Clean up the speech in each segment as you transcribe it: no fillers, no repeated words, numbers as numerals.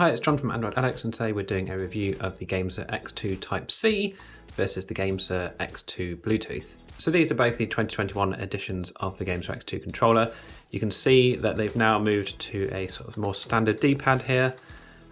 Hi, it's John from Android Addicts, and today we're doing a review of the Gamesir X2 Type-C versus the Gamesir X2 Bluetooth. So these are both the 2021 editions of the Gamesir X2 controller. You can see that they've now moved to a sort of more standard D-pad here,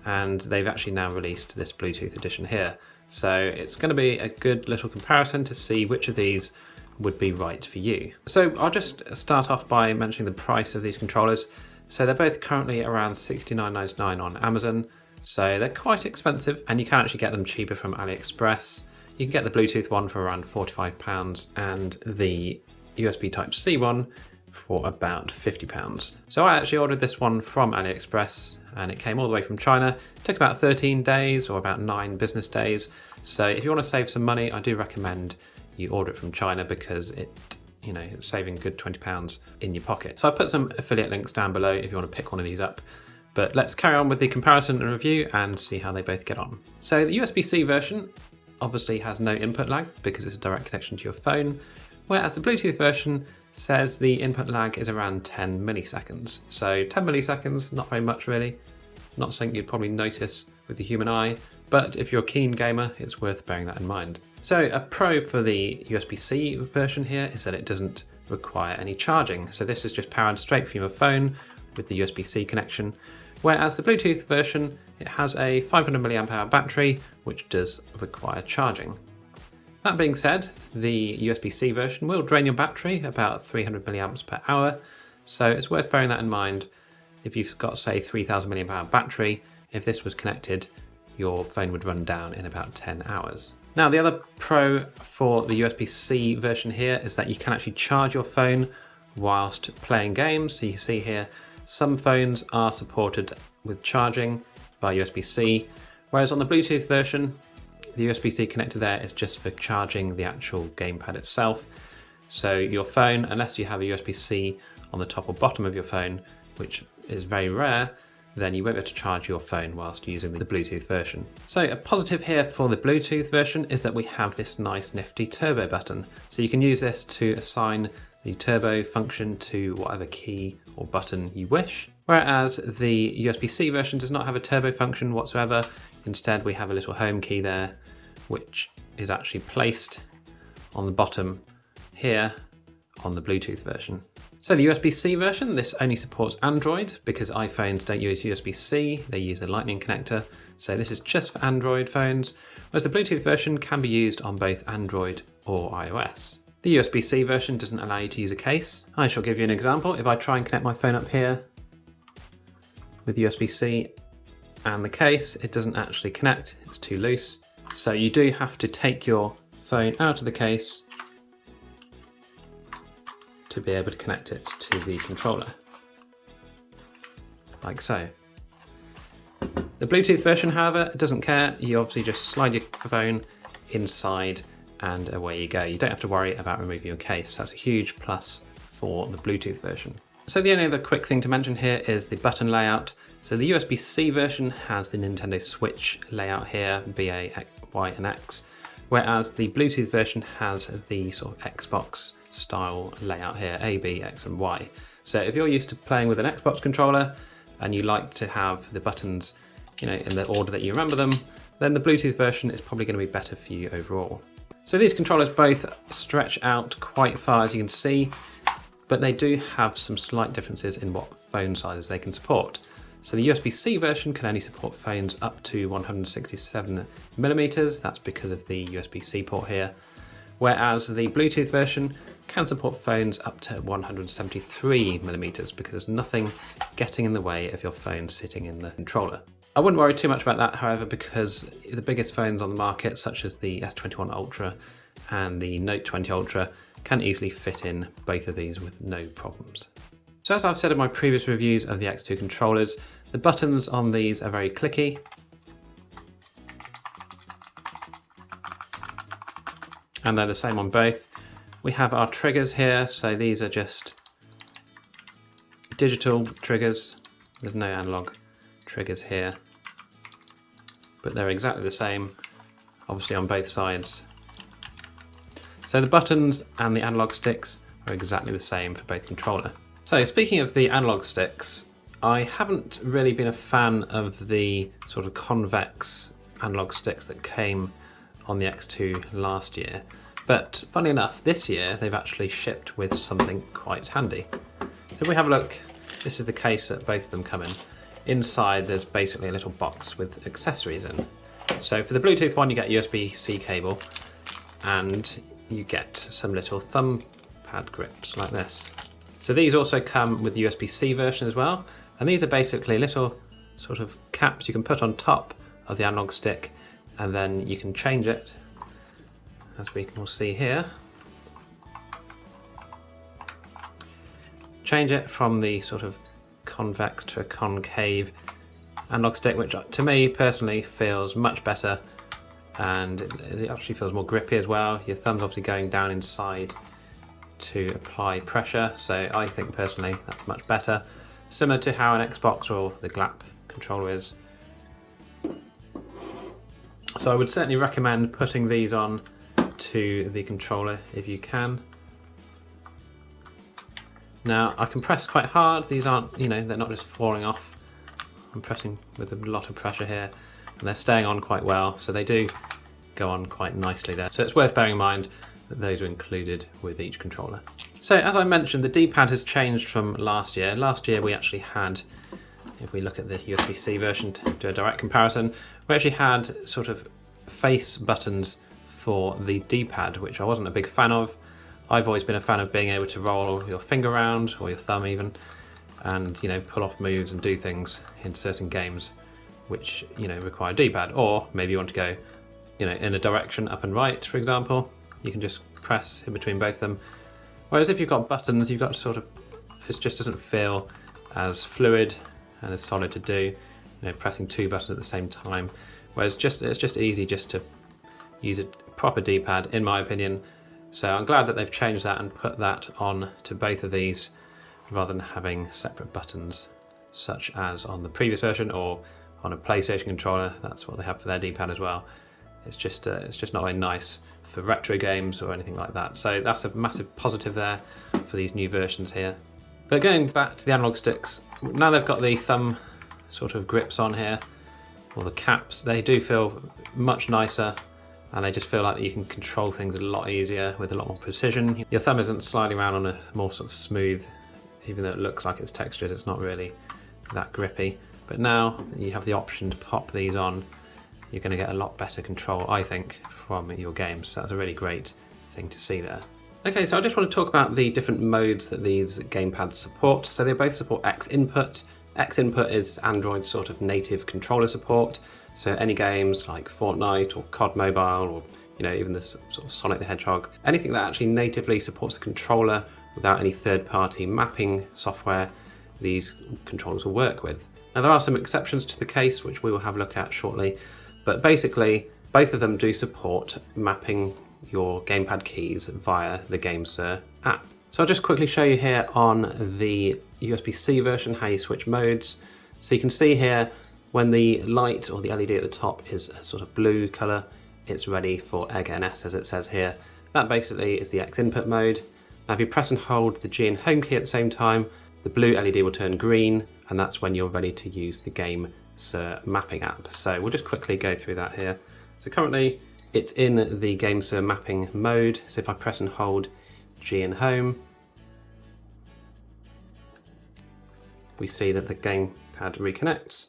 and they've actually now released this Bluetooth edition here. So it's going to be a good little comparison to see which of these would be right for you. So I'll just start off by mentioning the price of these controllers. So they're both currently around $69.99 on Amazon. So they're quite expensive, and you can actually get them cheaper from AliExpress. You can get the Bluetooth one for around £45 and the USB Type-C one for about £50. So I actually ordered this one from AliExpress and it came all the way from China. It took about 13 days or about 9 business days. So if you want to save some money, I do recommend you order it from China because it's saving a good £20 in your pocket. So I put some affiliate links down below if you want to pick one of these up. But let's carry on with the comparison and review and see how they both get on. So the USB-C version obviously has no input lag because it's a direct connection to your phone, whereas the Bluetooth version says the input lag is around 10 milliseconds. So 10 milliseconds, not very much really. Not something you'd probably notice with the human eye, but if you're a keen gamer, it's worth bearing that in mind. So a pro for the USB-C version here is that it doesn't require any charging. So this is just powered straight from your phone with the USB-C connection, whereas the Bluetooth version, it has a 500 mAh battery, which does require charging. That being said, the USB-C version will drain your battery about 300 milliamps per hour, so it's worth bearing that in mind. If you've got, say, 3000 mAh battery, if this was connected, your phone would run down in about 10 hours. Now, the other pro for the USB-C version here is that you can actually charge your phone whilst playing games. So you see here, some phones are supported with charging by USB-C, whereas on the Bluetooth version, the USB-C connector there is just for charging the actual gamepad itself. So your phone, unless you have a USB-C on the top or bottom of your phone, which is very rare, then you won't be able to charge your phone whilst using the Bluetooth version. So a positive here for the Bluetooth version is that we have this nice nifty turbo button. So you can use this to assign the turbo function to whatever key or button you wish. Whereas the USB-C version does not have a turbo function whatsoever. Instead, we have a little home key there, which is actually placed on the bottom here on the Bluetooth version. So the USB-C version, this only supports Android because iPhones don't use USB-C, they use the Lightning connector. So this is just for Android phones, whereas the Bluetooth version can be used on both Android or iOS. The USB-C version doesn't allow you to use a case. I shall give you an example. If I try and connect my phone up here with USB-C and the case, it doesn't actually connect, it's too loose. So you do have to take your phone out of the case to be able to connect it to the controller, like so. The Bluetooth version, however, doesn't care. You obviously just slide your phone inside and away you go. You don't have to worry about removing your case. That's a huge plus for the Bluetooth version. So the only other quick thing to mention here is the button layout. So the USB-C version has the Nintendo Switch layout here, BA, Y and X, whereas the Bluetooth version has the sort of Xbox style layout here, A, B, X and Y. So if you're used to playing with an Xbox controller and you like to have the buttons in the order that you remember them, then the Bluetooth version is probably going to be better for you overall. So these controllers both stretch out quite far, as you can see, but they do have some slight differences in what phone sizes they can support. So the USB-C version can only support phones up to 167 millimeters. That's because of the USB-C port here. Whereas the Bluetooth version can support phones up to 173 millimeters because there's nothing getting in the way of your phone sitting in the controller. I wouldn't worry too much about that, however, because the biggest phones on the market, such as the S21 Ultra and the Note 20 Ultra, can easily fit in both of these with no problems. So as I've said in my previous reviews of the X2 controllers, the buttons on these are very clicky. And they're the same on both. We have our triggers here, so these are just digital triggers. There's no analog triggers here, but they're exactly the same, obviously on both sides. So the buttons and the analog sticks are exactly the same for both controller. So speaking of the analog sticks, I haven't really been a fan of the sort of convex analog sticks that came on the X2 last year, but funny enough, this year they've actually shipped with something quite handy. So if we have a look, this is the case that both of them come in. Inside there's basically a little box with accessories in. So for the Bluetooth one you get a USB-C cable, and you get some little thumb pad grips like this. So these also come with the USB-C version as well, and these are basically little sort of caps you can put on top of the analog stick, and then you can change it, as we can all see here. Change it from the sort of convex to a concave analog stick, which to me personally feels much better, and it actually feels more grippy as well. Your thumb's obviously going down inside to apply pressure, so I think personally that's much better. Similar to how an Xbox or the GLAP controller is. So I would certainly recommend putting these on to the controller if you can. Now I can press quite hard, these aren't, they're not just falling off. I'm pressing with a lot of pressure here, and they're staying on quite well, so they do go on quite nicely there. So it's worth bearing in mind that those are included with each controller. So as I mentioned, the D-pad has changed from last year. Last year we actually had, if we look at the USB-C version to do a direct comparison, we actually had sort of face buttons for the D-pad, which I wasn't a big fan of. I've always been a fan of being able to roll your finger around, or your thumb even, and pull off moves and do things in certain games which require D-pad. Or maybe you want to go in a direction up and right, for example, you can just press in between both of them. Whereas if you've got buttons, you've got to sort of, it just doesn't feel as fluid and as solid to do, pressing two buttons at the same time. Whereas it's just easy just to use a proper D-pad, in my opinion. So I'm glad that they've changed that and put that on to both of these, rather than having separate buttons, such as on the previous version or on a PlayStation controller. That's what they have for their D-pad as well. It's just not very nice for retro games or anything like that. So that's a massive positive there for these new versions here. But going back to the analog sticks, now they've got the thumb sort of grips on here, or the caps, they do feel much nicer, and they just feel like you can control things a lot easier with a lot more precision. Your thumb isn't sliding around on a more sort of smooth, even though it looks like it's textured, it's not really that grippy. But now you have the option to pop these on, you're going to get a lot better control, I think, from your games. So that's a really great thing to see there. Okay, so I just want to talk about the different modes that these gamepads support. So they both support X input. X input is Android's sort of native controller support. So any games like Fortnite or COD Mobile, or even this sort of Sonic the Hedgehog, anything that actually natively supports the controller without any third-party mapping software, these controllers will work with. Now there are some exceptions to the case, which we will have a look at shortly. But basically, both of them do support mapping your gamepad keys via the Gamesir app. So I'll just quickly show you here on the USB-C version how you switch modes. So you can see here when the light or the LED at the top is a sort of blue colour, it's ready for EGNS, as it says here. That basically is the X input mode. Now if you press and hold the G and home key at the same time, the blue LED will turn green, and that's when you're ready to use the Gamesir mapping app. So we'll just quickly go through that here. So currently it's in the Gamesir mapping mode. So if I press and hold G and home, we see that the gamepad reconnects,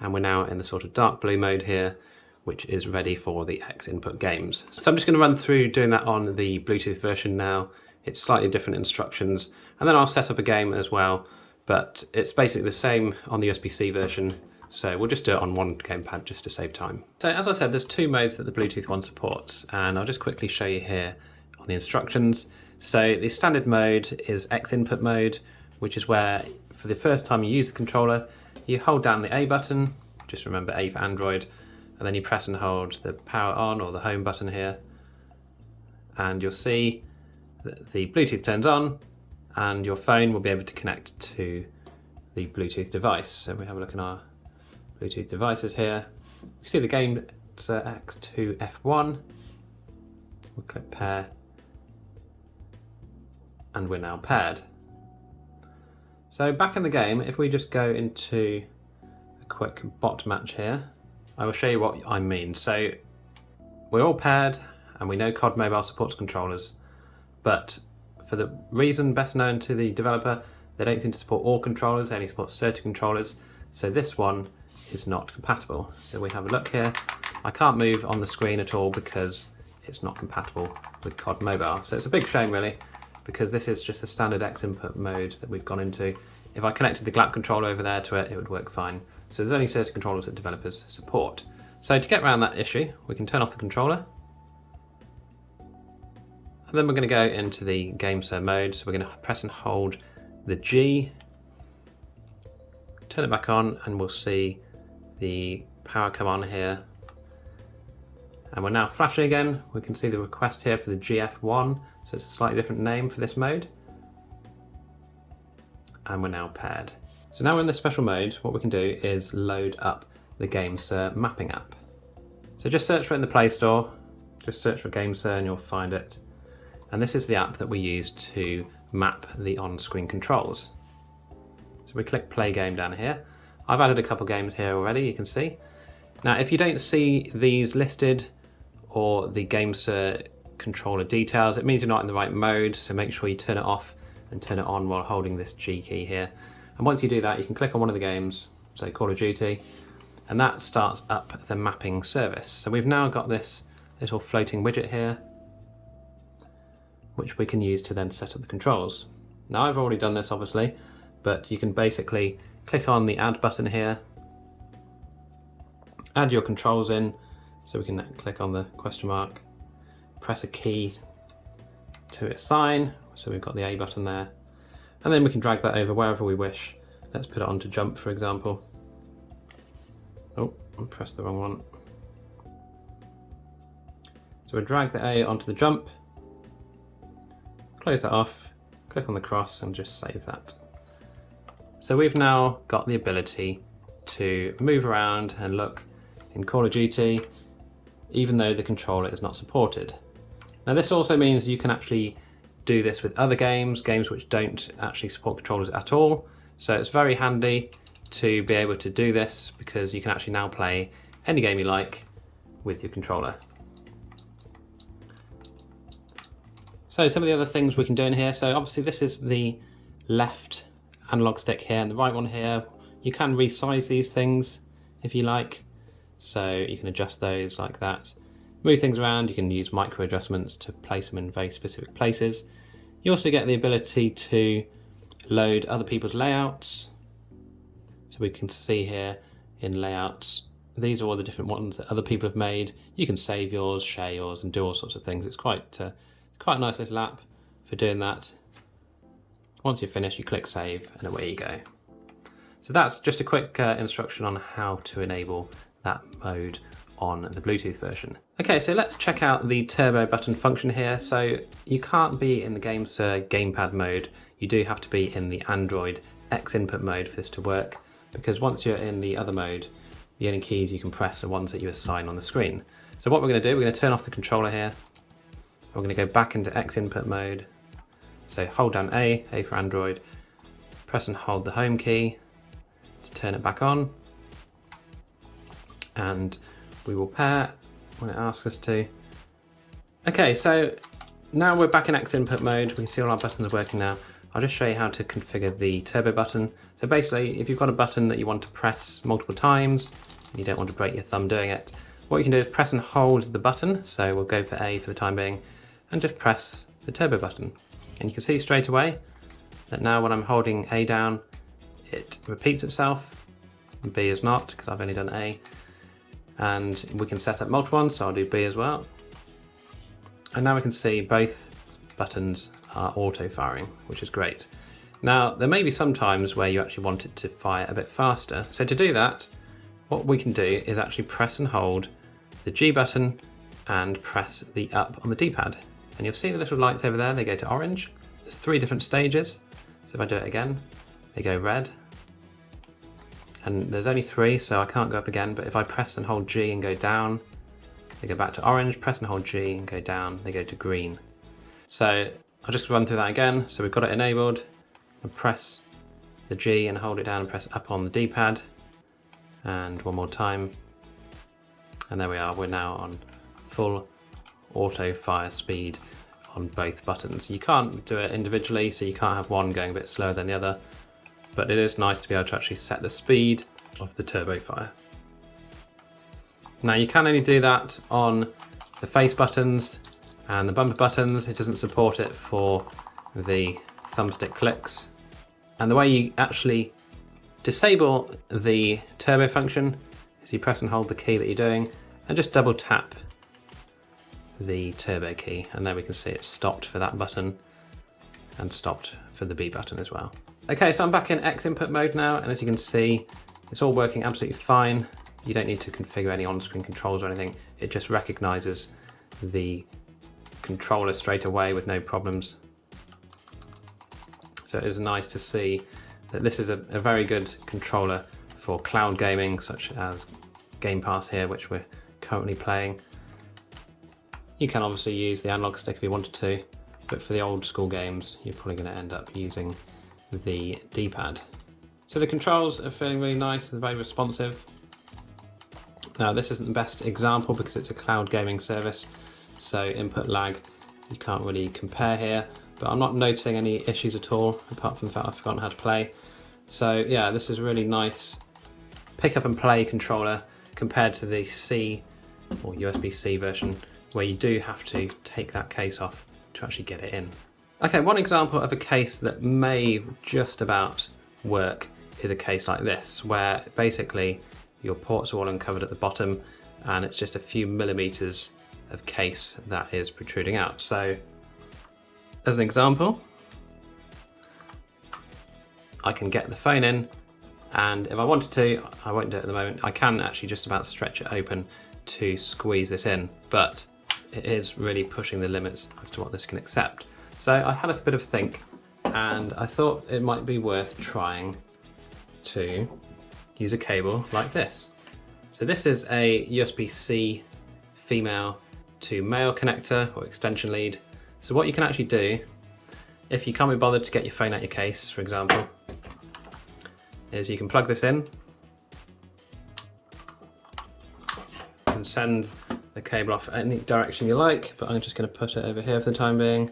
and we're now in the sort of dark blue mode here, which is ready for the X input games. So I'm just going to run through doing that on the Bluetooth version now. It's slightly different instructions, and then I'll set up a game as well, but it's basically the same on the USB-C version. So we'll just do it on one gamepad just to save time. So as I said, there's two modes that the Bluetooth one supports, and I'll just quickly show you here on the instructions. So the standard mode is X input mode, which is where for the first time you use the controller, you hold down the A button, just remember A for Android, and then you press and hold the power on or the home button here, and you'll see that the Bluetooth turns on and your phone will be able to connect to the Bluetooth device. So we have a look in our Bluetooth devices here. You see the Gamesir X2 F1. We'll click pair, and we're now paired. So back in the game, if we just go into a quick bot match here, I will show you what I mean. So we're all paired and we know COD Mobile supports controllers, but for the reason best known to the developer, they don't seem to support all controllers, they only support certain controllers. So this one is not compatible. So we have a look here. I can't move on the screen at all because it's not compatible with COD Mobile. So it's a big shame really, because this is just the standard X input mode that we've gone into. If I connected the GLAP controller over there to it, it would work fine. So there's only certain controllers that developers support. So to get around that issue, we can turn off the controller. And then we're going to go into the Gamesir mode. So we're going to press and hold the G, turn it back on, and we'll see the power come on here. And we're now flashing again. We can see the request here for the GF1, so it's a slightly different name for this mode. And we're now paired. So now we're in the special mode, what we can do is load up the Gamesir mapping app. So just search for it in the Play Store, just search for Gamesir and you'll find it. And this is the app that we use to map the on-screen controls. So we click play game down here. I've added a couple games here already, you can see. Now if you don't see these listed or the Gamesir controller details, it means you're not in the right mode, so make sure you turn it off and turn it on while holding this G key here. And once you do that, you can click on one of the games, say Call of Duty, and that starts up the mapping service. So we've now got this little floating widget here, which we can use to then set up the controls. Now I've already done this obviously, but you can basically click on the add button here, add your controls in, so we can click on the question mark, press a key to assign, so we've got the A button there, and then we can drag that over wherever we wish. Let's put it onto jump, for example. Oh, I pressed the wrong one. So we drag the A onto the jump, close that off, click on the cross and just save that. So we've now got the ability to move around and look in Call of Duty, even though the controller is not supported. Now this also means you can actually do this with other games which don't actually support controllers at all. So it's very handy to be able to do this because you can actually now play any game you like with your controller. So some of the other things we can do in here, so obviously this is the left analog stick here and the right one here. You can resize these things if you like, so you can adjust those like that. Move things around, you can use micro adjustments to place them in very specific places. You also get the ability to load other people's layouts. So we can see here in layouts, these are all the different ones that other people have made. You can save yours, share yours, and do all sorts of things. It's quite a nice little app for doing that. Once you're finished, you click save and away you go. So that's just a quick instruction on how to enable that mode on the Bluetooth version. Okay, so let's check out the turbo button function here. So you can't be in the Gamesir gamepad mode. You do have to be in the Android X input mode for this to work, because once you're in the other mode, the only keys you can press are ones that you assign on the screen. So what we're going to do, we're going to turn off the controller here. We're going to go back into X input mode. So hold down A for Android, press and hold the home key to turn it back on, and we will pair when it asks us to. Okay, so now we're back in X input mode. We can see all our buttons working now. I'll just show you how to configure the turbo button. So basically, if you've got a button that you want to press multiple times, and you don't want to break your thumb doing it, what you can do is press and hold the button. So we'll go for A for the time being, and just press the turbo button. And you can see straight away that now when I'm holding A down, it repeats itself. B is not, because I've only done A. And we can set up multiple ones, so I'll do B as well. And now we can see both buttons are auto firing, which is great. Now, there may be some times where you actually want it to fire a bit faster. So to do that, what we can do is actually press and hold the G button and press the up on the D-pad. And you'll see the little lights over there, they go to orange. There's 3 different stages. So if I do it again, they go red. And there's only 3, so I can't go up again, but if I press and hold G and go down, they go back to orange, press and hold G and go down, they go to green. So I'll just run through that again. So we've got it enabled, and press the G and hold it down and press up on the D-pad. And one more time. And there we are, we're now on full auto fire speed on both buttons. You can't do it individually, so you can't have one going a bit slower than the other, but it is nice to be able to actually set the speed of the turbo fire. Now you can only do that on the face buttons and the bumper buttons. It doesn't support it for the thumbstick clicks. And the way you actually disable the turbo function is you press and hold the key that you're doing and just double tap the turbo key, and there we can see it's stopped for that button and stopped for the B button as well. Okay, so I'm back in X input mode now, and as you can see, it's all working absolutely fine. You don't need to configure any on-screen controls or anything. It just recognizes the controller straight away with no problems. So it is nice to see that this is a very good controller for cloud gaming, such as Game Pass here, which we're currently playing. You can obviously use the analog stick if you wanted to, but for the old school games, you're probably going to end up using the D-pad. So the controls are feeling really nice, they're very responsive. Now this isn't the best example because it's a cloud gaming service, so input lag, you can't really compare here, but I'm not noticing any issues at all, apart from the fact I've forgotten how to play. So yeah, this is a really nice pick up and play controller compared to the C or USB-C version, where you do have to take that case off to actually get it in. Okay, one example of a case that may just about work is a case like this, where basically your ports are all uncovered at the bottom and it's just a few millimeters of case that is protruding out. So as an example, I can get the phone in, and if I wanted to, I won't do it at the moment, I can actually just about stretch it open to squeeze this in, but it is really pushing the limits as to what this can accept. So I had a bit of a think, and I thought it might be worth trying to use a cable like this. So this is a USB-C female to male connector or extension lead. So what you can actually do, if you can't be bothered to get your phone out your case, for example, is you can plug this in and send the cable off any direction you like, but I'm just going to put it over here for the time being.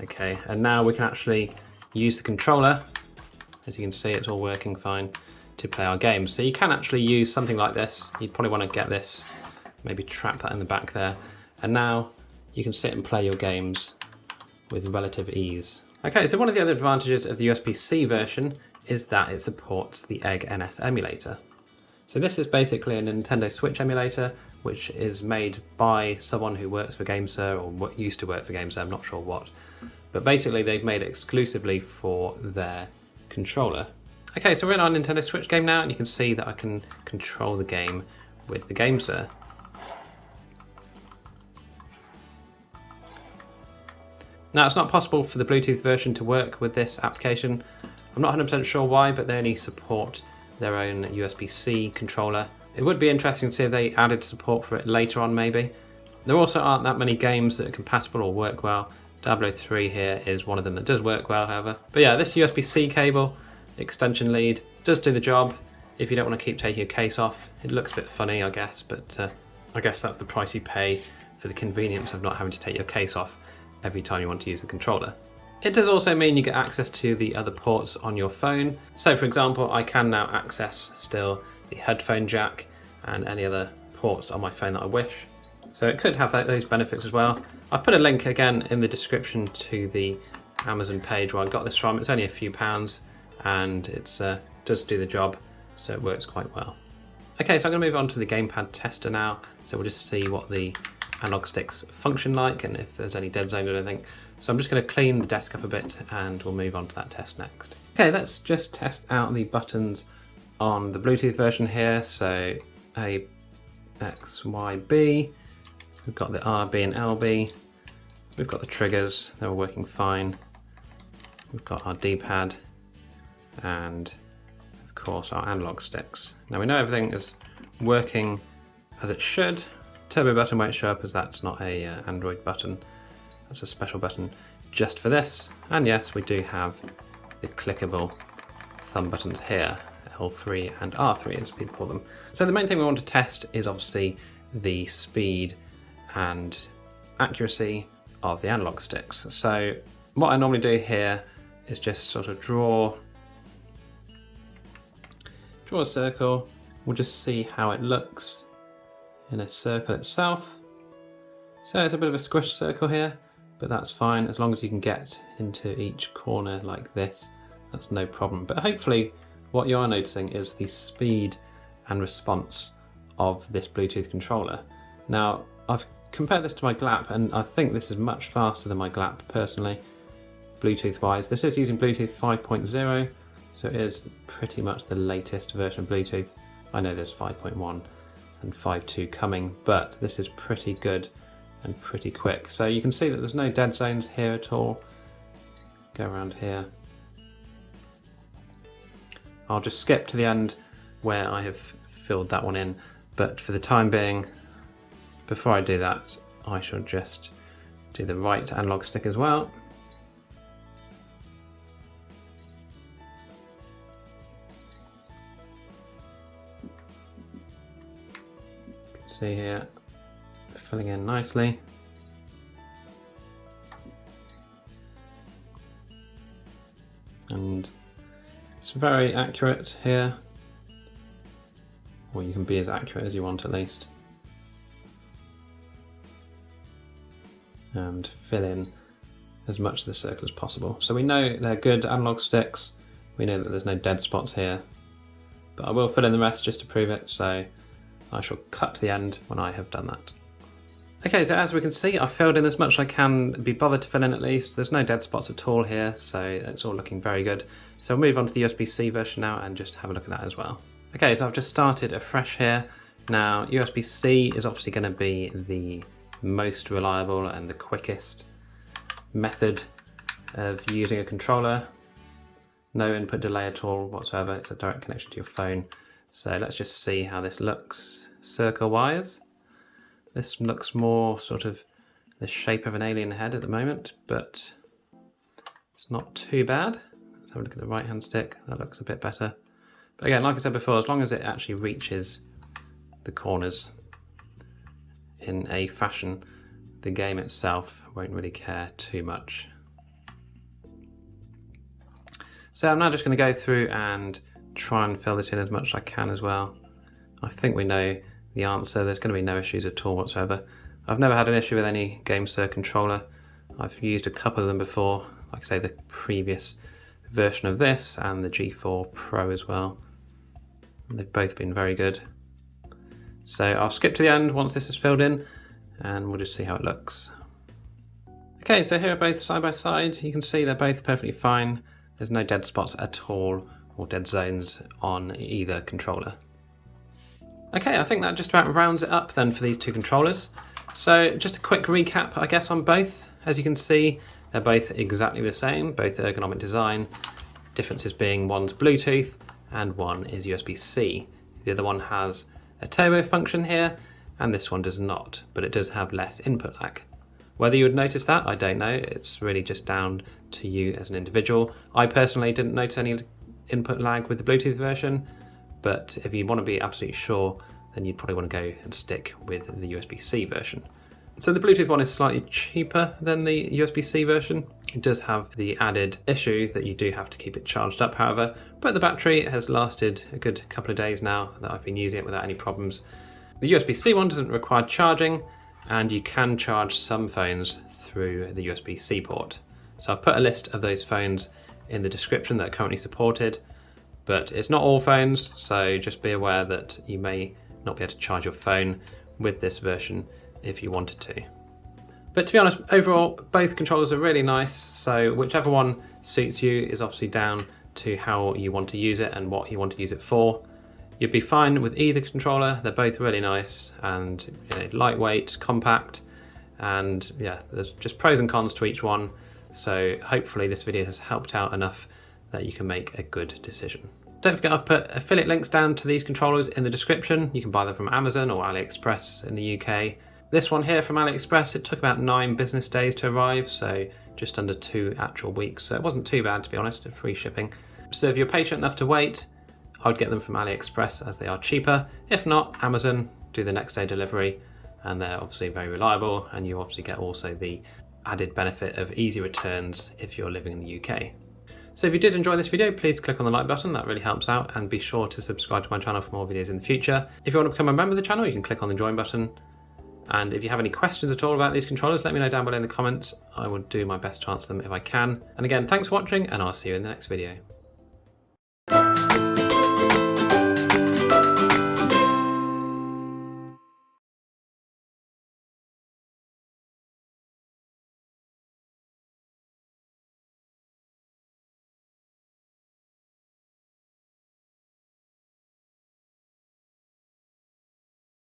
Okay, and now we can actually use the controller. As you can see, it's all working fine to play our games. So you can actually use something like this. You'd probably want to get this, maybe trap that in the back there. And now you can sit and play your games with relative ease. Okay, so one of the other advantages of the USB-C version is that it supports the Egg NS emulator. So this is basically a Nintendo Switch emulator, which is made by someone who works for Gamesir, or what used to work for Gamesir, I'm not sure what. But basically they've made it exclusively for their controller. Okay, so we're in our Nintendo Switch game now, and you can see that I can control the game with the Gamesir. Now it's not possible for the Bluetooth version to work with this application. I'm not 100% sure why, but they only support their own USB-C controller. It would be interesting to see if they added support for it later on maybe. There also aren't that many games that are compatible or work well. Diablo 3 here is one of them that does work well, however. But yeah, this USB-C cable extension lead does do the job if you don't want to keep taking your case off. It looks a bit funny, I guess, but I guess that's the price you pay for the convenience of not having to take your case off every time you want to use the controller. It does also mean you get access to the other ports on your phone. So for example, I can now access still the headphone jack and any other ports on my phone that I wish. So it could have those benefits as well. I've put a link again in the description to the Amazon page where I got this from. It's only a few pounds and it does do the job, so it works quite well. Okay, so I'm going to move on to the Gamepad tester now. So we'll just see what the analog sticks function like and if there's any dead zone or anything. So I'm just going to clean the desk up a bit and we'll move on to that test next. Okay, let's just test out the buttons on the Bluetooth version here. So A, X, Y, B. We've got the RB and LB. We've got the triggers, they're all working fine. We've got our D-pad and of course our analog sticks. Now we know everything is working as it should. Turbo button won't show up as that's not a Android button. That's a special button just for this. And yes, we do have the clickable thumb buttons here, L3 and R3 as people call them. So the main thing we want to test is obviously the speed and accuracy of the analog sticks. So what I normally do here is just sort of draw a circle. We'll just see how it looks in a circle itself. So it's a bit of a squish circle here, but that's fine as long as you can get into each corner like this. That's no problem. But hopefully what you are noticing is the speed and response of this Bluetooth controller. Now, I've compared this to my GLAP, and I think this is much faster than my GLAP personally, Bluetooth wise. This is using Bluetooth 5.0, so it is pretty much the latest version of Bluetooth. I know there's 5.1 and 5.2 coming, but this is pretty good and pretty quick. So you can see that there's no dead zones here at all. Go around here. I'll just skip to the end where I have filled that one in, but for the time being, before I do that, I shall just do the right analog stick as well. You can see here, filling in nicely. And it's very accurate here, or you can be as accurate as you want at least. And fill in as much of the circle as possible. So we know they're good analog sticks. We know that there's no dead spots here, but I will fill in the rest just to prove it. So I shall cut to the end when I have done that. Okay, so as we can see, I've filled in as much as I can be bothered to fill in at least. There's no dead spots at all here, so it's all looking very good. So we'll move on to the USB-C version now and just have a look at that as well. Okay, so I've just started afresh here. Now, USB-C is obviously going to be the most reliable and the quickest method of using a controller. No input delay at all whatsoever. It's a direct connection to your phone. So let's just see how this looks circle-wise. This looks more sort of the shape of an alien head at the moment, but it's not too bad. Let's have a look at the right-hand stick. That looks a bit better. But again, like I said before, as long as it actually reaches the corners in a fashion, the game itself won't really care too much. So I'm now just going to go through and try and fill this in as much as I can as well. I think we know the answer. There's going to be no issues at all whatsoever. I've never had an issue with any Gamesir controller. I've used a couple of them before, like I say, the previous version of this and the G4 Pro as well. They've both been very good. So I'll skip to the end once this is filled in and we'll just see how it looks. Okay, so here are both side by side. You can see they're both perfectly fine. There's no dead spots at all or dead zones on either controller. Okay, I think that just about rounds it up then for these two controllers. So just a quick recap, I guess, on both. As you can see, they're both exactly the same, both ergonomic design. Differences being one's Bluetooth and one is USB-C. The other one has a turbo function here and this one does not, but it does have less input lag. Whether you would notice that, I don't know. It's really just down to you as an individual. I personally didn't notice any input lag with the Bluetooth version, but if you want to be absolutely sure, then you'd probably want to go and stick with the USB-C version. So the Bluetooth one is slightly cheaper than the USB-C version. It does have the added issue that you do have to keep it charged up, however, but the battery has lasted a good couple of days now that I've been using it without any problems. The USB-C one doesn't require charging, and you can charge some phones through the USB-C port. So I've put a list of those phones in the description that are currently supported, but it's not all phones, so just be aware that you may not be able to charge your phone with this version if you wanted to. But to be honest, overall, both controllers are really nice, so whichever one suits you is obviously down to how you want to use it and what you want to use it for. You'd be fine with either controller. They're both really nice and lightweight, compact, and yeah, there's just pros and cons to each one. So hopefully this video has helped out enough that you can make a good decision. Don't forget I've put affiliate links down to these controllers in the description. You can buy them from Amazon or AliExpress in the UK. This one here from AliExpress, it took about 9 business days to arrive, so just under 2 actual weeks. So it wasn't too bad, to be honest, free shipping. So if you're patient enough to wait, I would get them from AliExpress as they are cheaper. If not, Amazon, do the next day delivery, and they're obviously very reliable, and you obviously get also the added benefit of easy returns if you're living in the UK. So if you did enjoy this video, please click on the like button, that really helps out, and be sure to subscribe to my channel for more videos in the future. If you want to become a member of the channel, you can click on the join button. And if you have any questions at all about these controllers, let me know down below in the comments. I will do my best to answer them if I can. And again, thanks for watching, and I'll see you in the next video.